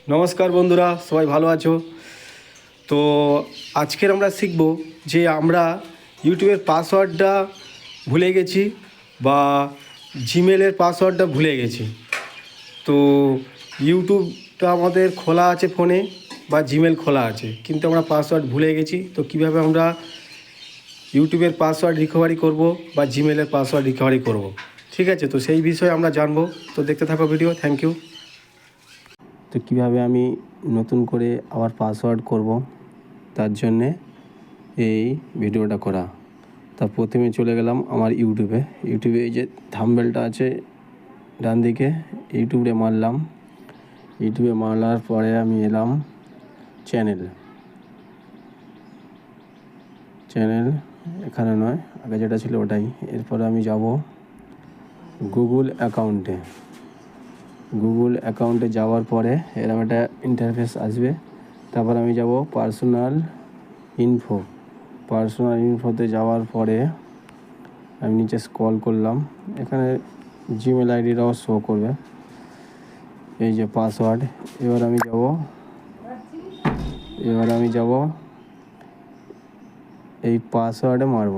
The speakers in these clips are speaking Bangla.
নমস্কার বন্ধুরা, সবাই ভালো আছো? তো আজকের আমরা শিখব যে আমরা ইউটিউবের পাসওয়ার্ডটা ভুলে গেছি বা জিমেলের পাসওয়ার্ডটা ভুলে গেছি। তো ইউটিউবটা আমাদের খোলা আছে ফোনে বা জিমেল খোলা আছে, কিন্তু আমরা পাসওয়ার্ড ভুলে গেছি। তো কিভাবে আমরা ইউটিউবের পাসওয়ার্ড রিকভারি করব বা জিমেলের পাসওয়ার্ড রিকভারি করব, ঠিক আছে? তো সেই বিষয়ে আমরা জানবো। তো দেখতে থাকো ভিডিও। Thank you. তো কীভাবে আমি নতুন করে আবার পাসওয়ার্ড করব, তার জন্যে এই ভিডিওটা করা। তা প্রথমে চলে গেলাম আমার ইউটিউবে। এই যে থাম্বনেলটা আছে ডান দিকে, ইউটিউবে মারলাম। ইউটিউবে মারার পরে আমি এলাম চ্যানেল এখানে নয়, আগে যেটা ছিল ওটাই। এরপরে আমি যাব গুগল অ্যাকাউন্টে যাওয়ার পরে এরকম একটা ইন্টারফেস আসবে। তারপর আমি যাব পার্সোনাল ইনফোতে যাওয়ার পরে আমি নিচে স্ক্রল করলাম। এখানে জিমেল আইডিটাও শো করবে, এই যে পাসওয়ার্ড। এবার আমি যাব এই পাসওয়ার্ডে মারব,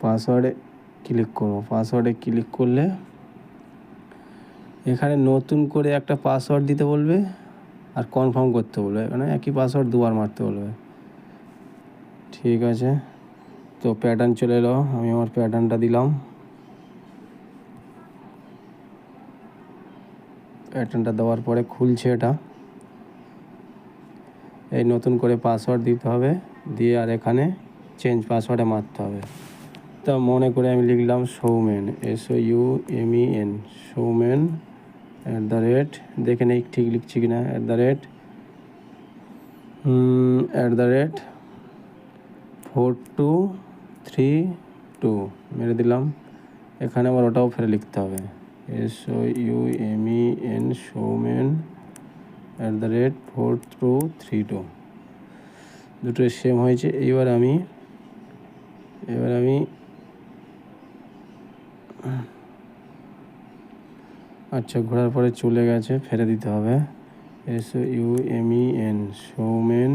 পাসওয়ার্ডে ক্লিক করলে এখানে নতুন করে একটা পাসওয়ার্ড দিতে বলবে আর কনফার্ম করতে বলবে। মানে একই পাসওয়ার্ড দুবার মারতে বলবে। ঠিক আছে, তো প্যাটার্ন চলে এলো। আমি আমার প্যাটার্নটা দিলাম। প্যাটার্নটা দেওয়ার পরে খুলছে এটা। এই নতুন করে পাসওয়ার্ড দিতে হবে, দিয়ে আর এখানে চেঞ্জ পাসওয়ার্ডে মারতে হবে। তা মনে করে আমি লিখলাম সৌমেন, SOUMEN, সৌমেন @ দেখে নেই ঠিক লিখছি কিনা, @4232 মেরে দিলাম। এখানে আবার ওটাও ফেরে লিখতে হবে, SOUMEN, সৌমেন @4232। দুটোই সেম হয়েছে। এবার আমি আচ্ছা, ঘোরার পরে চলে গেছে, ফেলে দিতে হবে। SOUMEN, সৌমেন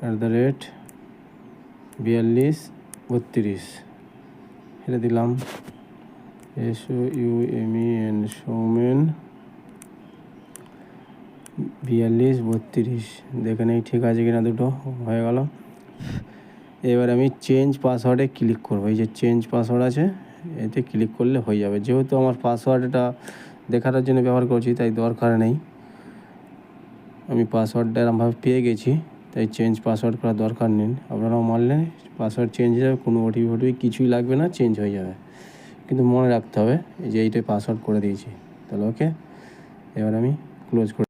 @4232 ফেলে দিলাম। SOUMEN, সৌমেন 4232 দেখে নেই ঠিক আছে কিনা, দুটো হয়ে গেল। এবার আমি চেঞ্জ পাসওয়ার্ডে ক্লিক করব। এই যে চেঞ্জ পাসওয়ার্ড আছে, এতে ক্লিক করলে হয়ে যাবে। যেহেতু আমার পাসওয়ার্ডটা দেখানোর জন্য ব্যবহার করছি, তাই দরকার নেই। আমি পাসওয়ার্ডটা এরমভাবে পেয়ে গেছি, তাই চেঞ্জ পাসওয়ার্ড করার দরকার নেই। আপনারাও মারলে পাসওয়ার্ড চেঞ্জ হয়ে যাবে, কোনো ওটিপি কিছুই লাগবে না, চেঞ্জ হয়ে যাবে। কিন্তু মনে রাখতে হবে এই যে এইটাই পাসওয়ার্ড করে দিয়েছি। তাহলে ওকে, এবার আমি ক্লোজ করে